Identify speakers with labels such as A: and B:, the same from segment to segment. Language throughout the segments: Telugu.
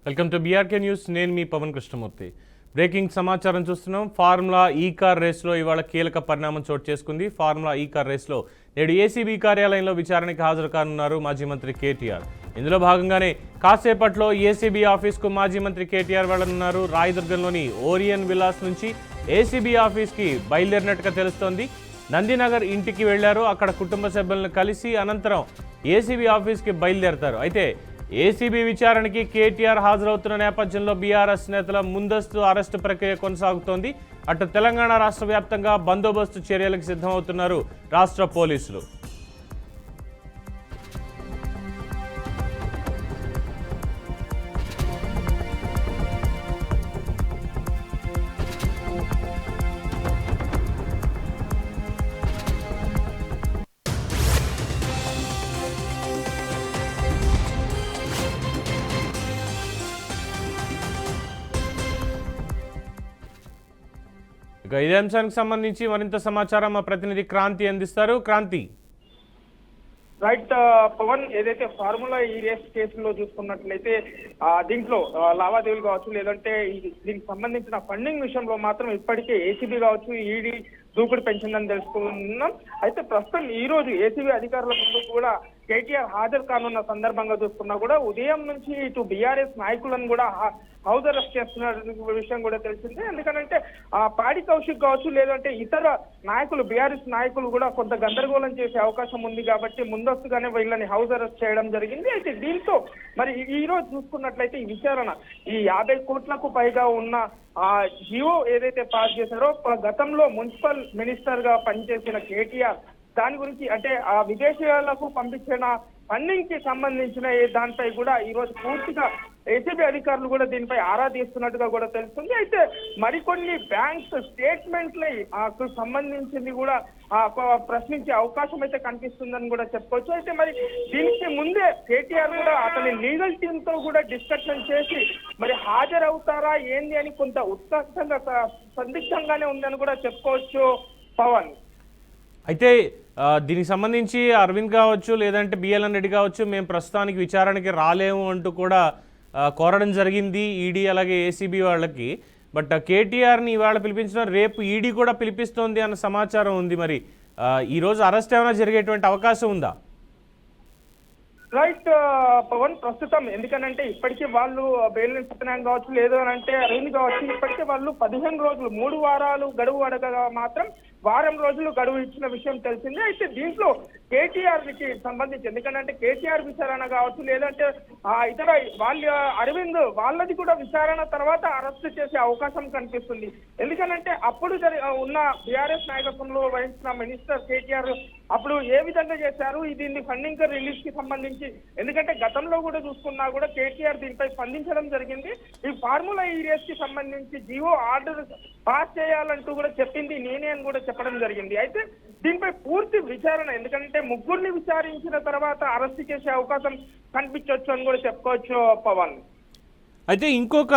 A: Welcome to BRK news. నేను మీ పవన్ కృష్ణమూర్తి. బ్రేకింగ్ సమాచారం చూస్తున్నాం. ఫార్ములా ఈ కార్ రేస్లో ఇవాళ కీలక పరిణామం చోటు చేసుకుంది. ఫార్ములా ఈ కార్ రేస్లో నేడు ఏసీబీ కార్యాలయంలో విచారణకు హాజరు కానున్నారు మాజీ మంత్రి కేటీఆర్. ఇందులో భాగంగానే కాసేపట్లో ఏసీబీ ఆఫీస్కు మాజీ మంత్రి కేటీఆర్ వెళ్లనున్నారు. రాయదుర్గంలోని ఓరియన్ విలాస్ నుంచి ఏసీబీ ఆఫీస్కి బయలుదేరినట్టుగా తెలుస్తోంది. నందినగర్ ఇంటికి వెళ్లారు. అక్కడ కుటుంబ సభ్యులను కలిసి అనంతరం ఏసీబీ ఆఫీస్కి బయలుదేరతారు. అయితే ఏసీబీ విచారణకి కేటీఆర్ హాజరవుతున్న నేపథ్యంలో బీఆర్ఎస్ నేతల ముందస్తు అరెస్టు ప్రక్రియ కొనసాగుతోంది. అటు తెలంగాణ రాష్ట్ర వ్యాప్తంగా బందోబస్తు చర్యలకు సిద్ధమవుతున్నారు రాష్ట్ర పోలీసులు. ఇక ఇదే అంశానికి సంబంధించి మరింత సమాచారం మా ప్రతినిధి క్రాంతి అందిస్తారు. క్రాంతి.
B: రైట్ పవన్, ఏదైతే ఫార్ములా ఈ రేస్ కేసులో చూసుకున్నట్లయితే దీంట్లో లావాదేవీలు కావచ్చు, లేదంటే దీనికి సంబంధించిన ఫండింగ్ విషయంలో మాత్రం ఇప్పటికే ఏసీబీ కావచ్చు, ఈడీ దూకుడు పెంచిందని తెలుసుకున్నాం. అయితే ప్రస్తుతం ఈ రోజు ఏసీబీ అధికారుల ముందు కూడా కేటీఆర్ హాజరు కానున్న సందర్భంగా చూసుకున్నా కూడా ఉదయం నుంచి ఇటు బీఆర్ఎస్ నాయకులను కూడా హౌస్ అరెస్ట్ చేస్తున్న విషయం కూడా తెలిసిందే. ఎందుకంటే పాడి కౌశిక్ కావచ్చు, లేదంటే ఇతర నాయకులు బీఆర్ఎస్ నాయకులు కూడా కొంత గందరగోళం చేసే అవకాశం ఉంది కాబట్టి ముందస్తుగానే వీళ్ళని హౌస్ అరెస్ట్ చేయడం జరిగింది. అయితే దీంతో మరి ఈ రోజు చూసుకున్నట్లయితే ఈ విచారణ ఈ 50 కోట్లకు పైగా ఉన్న జియో ఏదైతే పాస్ చేశారో గతంలో మున్సిపల్ మినిస్టర్ గా పనిచేసిన కేటీఆర్ దాని గురించి అంటే ఆ విదేశాలకు పంపించిన ఫండింగ్ కి సంబంధించిన దానిపై కూడా ఈ రోజు పూర్తిగా ఏసీబీ అధికారులు కూడా దీనిపై ఆరా తీస్తున్నట్టుగా కూడా తెలుస్తుంది. అయితే మరికొన్ని బ్యాంక్స్ స్టేట్మెంట్లకు సంబంధించింది కూడా ప్రశ్నించే అవకాశం అయితే కనిపిస్తుందని కూడా చెప్పుకోవచ్చు. అయితే మరి దీనికి ముందే కేటీఆర్ కూడా అతని లీగల్ టీమ్ తో కూడా డిస్కషన్ చేసి మరి హాజరవుతారా ఏంది అని కొంత ఉత్సాహంగా సందిగ్ధంగానే ఉందని కూడా చెప్పుకోవచ్చు పవన్.
A: అయితే దీనికి సంబంధించి అరవింద్ కావచ్చు, లేదంటే బిఎల్ఎన్ రెడ్డి కావచ్చు, మేము ప్రస్తుతానికి విచారణకి రాలేము అంటూ కూడా కోరడం జరిగింది ఈడీ అలాగే ఏసీబీ వాళ్ళకి. బట్ కేటీఆర్ని ఇవాళ పిలిపించిన రేపు ఈడీ కూడా పిలిపిస్తోంది అన్న సమాచారం ఉంది. మరి ఈరోజు అరెస్ట్ ఏమైనా జరిగేటువంటి అవకాశం ఉందా?
B: రైట్ పవన్, ప్రస్తుతం ఎందుకనంటే ఇప్పటికీ వాళ్ళు బేలిన సత్యనారాయణ కావచ్చు, లేదు అని అంటే అరవింద్ కావచ్చు, ఇప్పటికే వాళ్ళు 15 రోజులు 3 వారాలు గడువు అడగగా మాత్రం వారం రోజులు గడువు ఇచ్చిన విషయం తెలిసిందే. అయితే దీంట్లో కేటీఆర్ కి సంబంధించి ఎందుకంటే కేటీఆర్ విచారణ కావచ్చు, లేదంటే ఇతర వాళ్ళ అరవింద్ వాళ్ళది కూడా విచారణ తర్వాత అరెస్ట్ చేసే అవకాశం కనిపిస్తుంది. ఎందుకనంటే అప్పుడు ఉన్న బీఆర్ఎస్ నాయకత్వంలో వహించిన మినిస్టర్ కేటీఆర్ అప్పుడు ఏ విధంగా చేశారు, దీన్ని ఫండింగ్ రిలీజ్ కి సంబంధించి ఎందుకంటే గతంలో కూడా చూసుకున్నా కూడా కేటీఆర్ దీనిపై స్పందించడం జరిగింది. ఈ ఫార్ములా ఈ రేస్ కి సంబంధించి జియో ఆర్డర్ పాస్ చేయాలంటూ కూడా చెప్పింది నేనే అని కూడా చెప్పడం జరిగింది. అయితే దీనిపై పూర్తి విచారణ ఎందుకంటే ముగ్గురిని విచారించిన తర్వాత అరెస్ట్ చేసే అవకాశం కనిపించవచ్చు అని కూడా చెప్పుకోవచ్చు పవన్.
A: అయితే ఇంకొక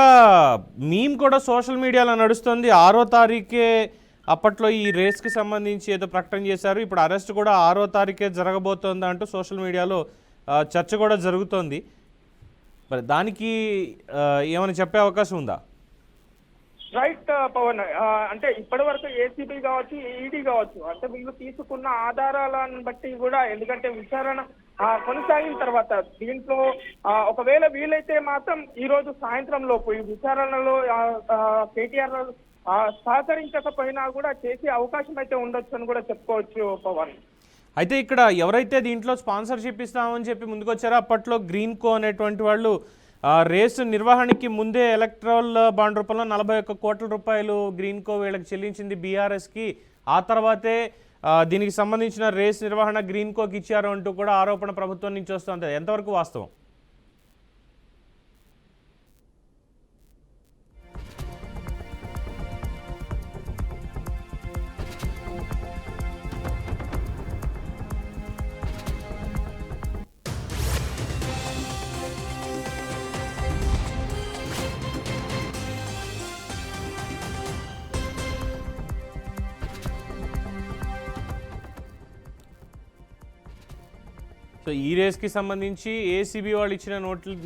A: మీమ్ కూడా సోషల్ మీడియాలో నడుస్తుంది. 6వ తారీఖే అప్పట్లో ఈ రేస్కి సంబంధించి ఏదో ప్రకటన చేశారు. ఇప్పుడు అరెస్ట్ కూడా 6వ తారీఖే జరగబోతోంది అంటూ సోషల్ మీడియాలో చర్చ కూడా జరుగుతోంది. మరి దానికి ఏమైనా చెప్పే అవకాశం ఉందా?
B: రైట్ పవన్, అంటే ఇప్పటి వరకు ఏసీబీ కావచ్చు, ఈడీ కావచ్చు, అంటే వీళ్ళు తీసుకున్న ఆధారాలను బట్టి కూడా ఎందుకంటే విచారణ కొనసాగిన తర్వాత దీంట్లో ఒకవేళ వీలైతే మాత్రం ఈ రోజు సాయంత్రం లోపు ఈ విచారణలో కేటీఆర్ సహకరించకపోయినా కూడా చేసే అవకాశం అయితే ఉండొచ్చు అని కూడా చెప్పుకోవచ్చు పవన్.
A: అయితే ఇక్కడ ఎవరైతే దీంట్లో స్పాన్సర్షిప్ ఇస్తామని చెప్పి ముందుకొచ్చారో అప్పట్లో గ్రీన్ కో అనేటువంటి వాళ్ళు రేసు నిర్వహణకి ముందే ఎలక్ట్రల్ బాండ్ రూపంలో 41 కోట్ల రూపాయలు గ్రీన్ కో వీళ్ళకి చెల్లించింది బీఆర్ఎస్కి. ఆ తర్వాతే దీనికి సంబంధించిన రేస్ నిర్వహణ గ్రీన్ కోకి ఇచ్చారు అంటూ కూడా ఆరోపణ ప్రభుత్వం నుంచి వస్తుంది. ఎంతవరకు వాస్తవం? సో ఈ రేస్కి సంబంధించి ఏసీబీ వాళ్ళు ఇచ్చిన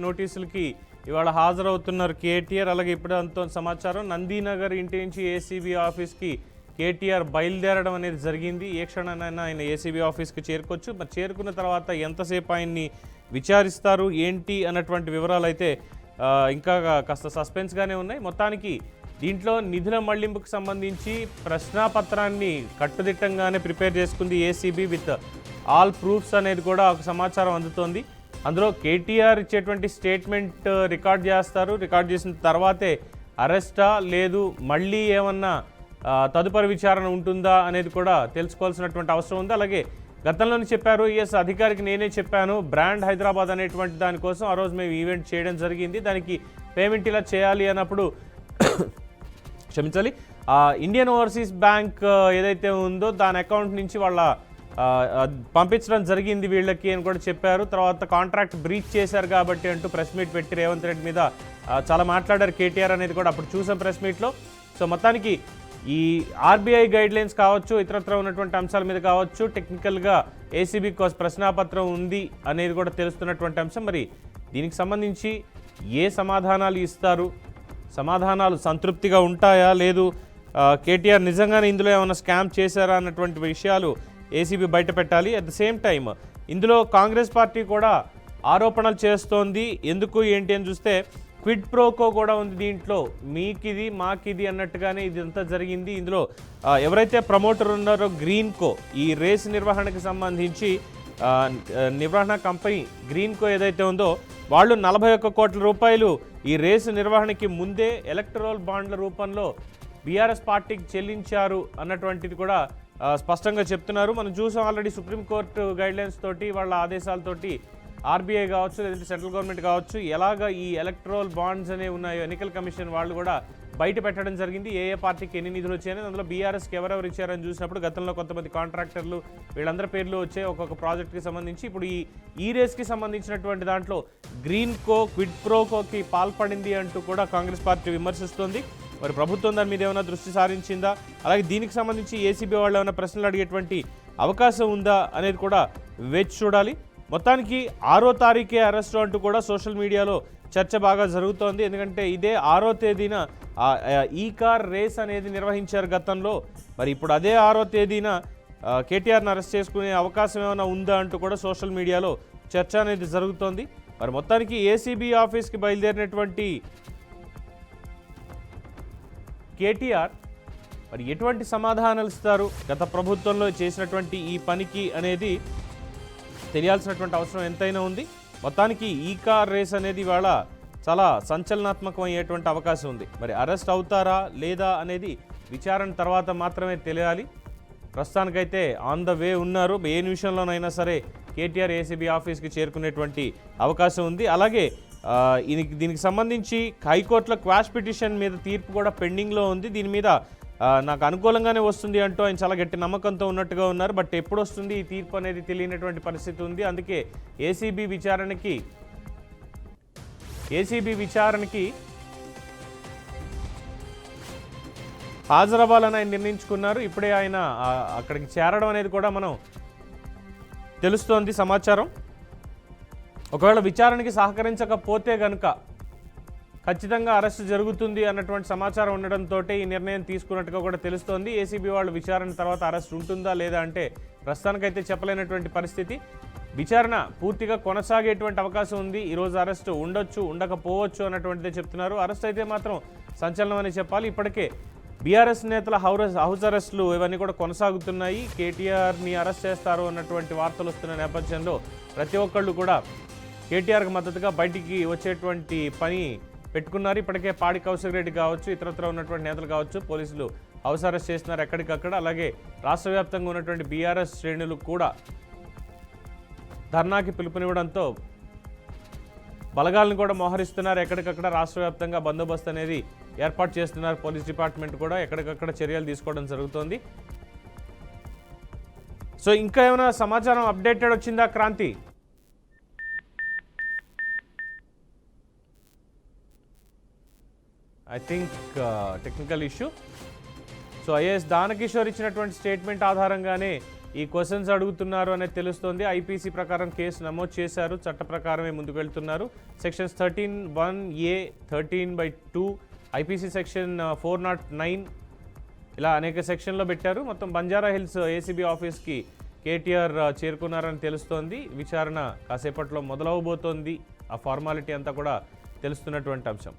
A: నోటీసులకి ఇవాళ హాజరవుతున్నారు కేటీఆర్. అలాగే ఇప్పుడు అంత సమాచారం నందీనగర్ ఇంటి నుంచి ఏసీబీ ఆఫీస్కి కేటీఆర్ బయలుదేరడం అనేది జరిగింది. ఏ క్షణానైనా ఆయన ఏసీబీ ఆఫీస్కి చేరుకోవచ్చు. మరి చేరుకున్న తర్వాత ఎంతసేపు ఆయన్ని విచారిస్తారు ఏంటి అన్నటువంటి వివరాలు అయితే ఇంకా కాస్త సస్పెన్స్గానే ఉన్నాయి. మొత్తానికి దీంట్లో నిధుల మళ్లింపుకు సంబంధించి ప్రశ్నాపత్రాన్ని కట్టుదిట్టంగానే ప్రిపేర్ చేసుకుంది ఏసీబీ విత్ ఆల్ ప్రూఫ్స్ అనేది కూడా ఒక సమాచారం అందుతోంది. అందులో కేటీఆర్ ఇచ్చేటువంటి స్టేట్మెంట్ రికార్డ్ చేస్తారు. రికార్డ్ చేసిన తర్వాతే అరెస్టా లేదు మళ్ళీ ఏమన్నా తదుపరి విచారణ ఉంటుందా అనేది కూడా తెలుసుకోవాల్సినటువంటి అవసరం ఉంది. అలాగే గతంలోనే చెప్పారు, అధికారికి నేనే చెప్పాను బ్రాండ్ హైదరాబాద్ అనేటువంటి దానికోసం ఆ రోజు మేము ఈవెంట్ చేయడం జరిగింది, దానికి పేమెంట్ ఇలా చేయాలి అన్నప్పుడు క్షమించాలి ఇండియన్ ఓవర్సీస్ బ్యాంక్ ఏదైతే ఉందో దాని అకౌంట్ నుంచి వాళ్ళ పంపించడం జరిగింది వీళ్ళకి అని కూడా చెప్పారు. తర్వాత కాంట్రాక్ట్ బ్రీచ్ చేశారు కాబట్టి అంటూ ప్రెస్ మీట్ పెట్టి రేవంత్ రెడ్డి మీద చాలా మాట్లాడారు కేటీఆర్ అనేది కూడా అప్పుడు చూసాం ప్రెస్ మీట్లో. సో మొత్తానికి ఈ ఆర్బీఐ గైడ్లైన్స్ కావచ్చు, ఇతరత్ర ఉన్నటువంటి అంశాల మీద కావచ్చు, టెక్నికల్గా ఏసీబీ ప్రశ్నాపత్రం ఉంది అనేది కూడా తెలుస్తున్నటువంటి అంశం. మరి దీనికి సంబంధించి ఏ సమాధానాలు ఇస్తారు, సమాధానాలు సంతృప్తిగా ఉంటాయా, లేదు కేటీఆర్ నిజంగానే ఇందులో ఏమైనా స్కామ్ చేశారా అన్నటువంటి విషయాలు ఏసీబీ బయట పెట్టాలి. అట్ ద సేమ్ టైం ఇందులో కాంగ్రెస్ పార్టీ కూడా ఆరోపణలు చేస్తోంది. ఎందుకు ఏంటి అని చూస్తే క్విడ్ ప్రోకో కూడా ఉంది దీంట్లో, మీకిది మాకిది అన్నట్టుగానే ఇదంతా జరిగింది. ఇందులో ఎవరైతే ప్రమోటర్ ఉన్నారో గ్రీన్కో, ఈ రేస్ నిర్వహణకు సంబంధించి నిర్వహణ కంపెనీ గ్రీన్కో ఏదైతే ఉందో వాళ్ళు 41 కోట్ల రూపాయలు ఈ రేసు నిర్వహణకి ముందే ఎలక్టరల్ బాండ్ల రూపంలో బీఆర్ఎస్ పార్టీకి చెల్లించారు అన్నటువంటిది కూడా స్పష్టంగా చెప్తున్నారు. మనం చూసాం ఆల్రెడీ సుప్రీంకోర్టు గైడ్లైన్స్ తోటి వాళ్ళ ఆదేశాలతోటి ఆర్బీఐ కావచ్చు లేదంటే సెంట్రల్ గవర్నమెంట్ కావచ్చు ఎలాగ ఈ ఎలక్టరల్ బాండ్స్ అనేవి ఉన్నాయో ఎన్నికల కమిషన్ వాళ్ళు కూడా బయట పెట్టడం జరిగింది. ఏ పార్టీకి ఎన్ని నిధులు వచ్చాయని, అందులో బీఆర్ఎస్కి ఎవరెవరు ఇచ్చారని చూసినప్పుడు గతంలో కొంతమంది కాంట్రాక్టర్లు వీళ్ళందరి పేర్లు వచ్చాయి ఒక్కొక్క ప్రాజెక్ట్కి సంబంధించి. ఇప్పుడు ఈ రేస్కి సంబంధించినటువంటి దాంట్లో గ్రీన్కో క్విడ్ ప్రోకోకి పాల్పడింది అంటూ కూడా కాంగ్రెస్ పార్టీ విమర్శిస్తోంది. మరి ప్రభుత్వం దాని మీద ఏమైనా దృష్టి సారించిందా, అలాగే దీనికి సంబంధించి ఏసీబీ వాళ్ళు ఏమైనా ప్రశ్నలు అడిగేటువంటి అవకాశం ఉందా అనేది కూడా వేచి చూడాలి. మొత్తానికి 6వ తారీఖే అరెస్టు అంటూ కూడా సోషల్ మీడియాలో చర్చ బాగా జరుగుతోంది. ఎందుకంటే ఇదే 6వ తేదీన ఈ కార్ రేస్ అనేది నిర్వహించారు గతంలో. మరి ఇప్పుడు అదే 6వ తేదీన కేటీఆర్ని అరెస్ట్ చేసుకునే అవకాశం ఏమైనా ఉందా అంటూ కూడా సోషల్ మీడియాలో చర్చ అనేది జరుగుతోంది. మరి మొత్తానికి ఏసీబీ ఆఫీస్కి బయలుదేరినటువంటి కేటీఆర్ మరి ఎటువంటి సమాధానాలు ఇస్తారు, గత ప్రభుత్వంలో చేసినటువంటి ఈ పనికి అనేది తెలియాల్సినటువంటి అవసరం ఎంతైనా ఉంది. మొత్తానికి ఈ కార్ రేస్ అనేది ఇవాళ చాలా సంచలనాత్మకం అయ్యేటువంటి అవకాశం ఉంది. మరి అరెస్ట్ అవుతారా లేదా అనేది విచారణ తర్వాత మాత్రమే తెలియాలి. ప్రస్తుతానికైతే ఆన్ ద వే ఉన్నారు. ఏ నిమిషంలోనైనా సరే కేటీఆర్ ఏసీబీ ఆఫీస్కి చేరుకునేటువంటి అవకాశం ఉంది. అలాగే దీనికి సంబంధించి హైకోర్టులో క్వాష్ పిటిషన్ మీద తీర్పు కూడా పెండింగ్లో ఉంది. దీని మీద నాకు అనుకూలంగానే వస్తుంది అంటూ ఆయన చాలా గట్టి నమ్మకంతో ఉన్నట్టుగా ఉన్నారు. బట్ ఎప్పుడు వస్తుంది ఈ తీర్పు అనేది తెలియనటువంటి పరిస్థితి ఉంది. అందుకే ఏసీబీ విచారణకి హాజరవ్వాలని ఆయన నిర్ణయించుకున్నారు. ఇప్పుడే ఆయన అక్కడికి చేరడం అనేది కూడా మనం తెలుస్తోంది సమాచారం. ఒకవేళ విచారణకి సహకరించకపోతే కనుక ఖచ్చితంగా అరెస్టు జరుగుతుంది అన్నటువంటి సమాచారం ఉండడంతో ఈ నిర్ణయం తీసుకున్నట్టుగా కూడా తెలుస్తోంది. ఏసీబీ వాళ్ళు విచారణ తర్వాత అరెస్ట్ ఉంటుందా లేదా అంటే ప్రస్తుతానికైతే చెప్పలేనటువంటి పరిస్థితి. విచారణ పూర్తిగా కొనసాగేటువంటి అవకాశం ఉంది. ఈరోజు అరెస్టు ఉండొచ్చు, ఉండకపోవచ్చు అన్నటువంటిదే చెప్తున్నారు. అరెస్ట్ అయితే మాత్రం సంచలనం అని చెప్పాలి. ఇప్పటికే బీఆర్ఎస్ నేతల హౌస్ అరెస్టులు ఇవన్నీ కూడా కొనసాగుతున్నాయి. కేటీఆర్ని అరెస్ట్ చేస్తారు అన్నటువంటి వార్తలు వస్తున్న నేపథ్యంలో ప్రతి ఒక్కళ్ళు కూడా కేటీఆర్కి మద్దతుగా బయటికి వచ్చేటువంటి పని పెట్టుకున్నారు. ఇప్పటికే పాడి కౌశిక్ రెడ్డి కావచ్చు, ఇతరత్ర ఉన్నటువంటి నేతలు కావచ్చు పోలీసులు హౌస్ అరెస్ట్ చేస్తున్నారు ఎక్కడికక్కడ. అలాగే రాష్ట్ర వ్యాప్తంగా ఉన్నటువంటి బీఆర్ఎస్ శ్రేణులు కూడా ధర్నాకి పిలుపునివ్వడంతో బలగాలను కూడా మోహరిస్తున్నారు. ఎక్కడికక్కడ రాష్ట్ర వ్యాప్తంగా బందోబస్తు అనేది ఏర్పాటు చేస్తున్నారు. పోలీస్ డిపార్ట్మెంట్ కూడా ఎక్కడికక్కడ చర్యలు తీసుకోవడం జరుగుతోంది. సో ఇంకా ఏమైనా సమాచారం అప్డేటెడ్ వచ్చిందా Kranthi? I think technical issue. So IAS Dana Kishore ఇచ్చినటువంటి స్టేట్మెంట్ ఆధారంగానే ఈ క్వశ్చన్స్ అడుగుతున్నారు అనేది తెలుస్తోంది. ఐపీసీ ప్రకారం కేసు నమోదు చేశారు, చట్ట ప్రకారమే ముందుకు వెళ్తున్నారు. సెక్షన్స్ 13(1)(a), 13/2, ఐపీసీ సెక్షన్ 409 ఇలా అనేక సెక్షన్లో పెట్టారు. మొత్తం బంజారా హిల్స్ ఏసీబీ ఆఫీస్కి కేటీఆర్ చేరుకున్నారని తెలుస్తోంది. విచారణ కాసేపట్లో మొదలవబోతోంది. ఆ ఫార్మాలిటీ అంతా కూడా తెలుస్తున్నటువంటి అంశం.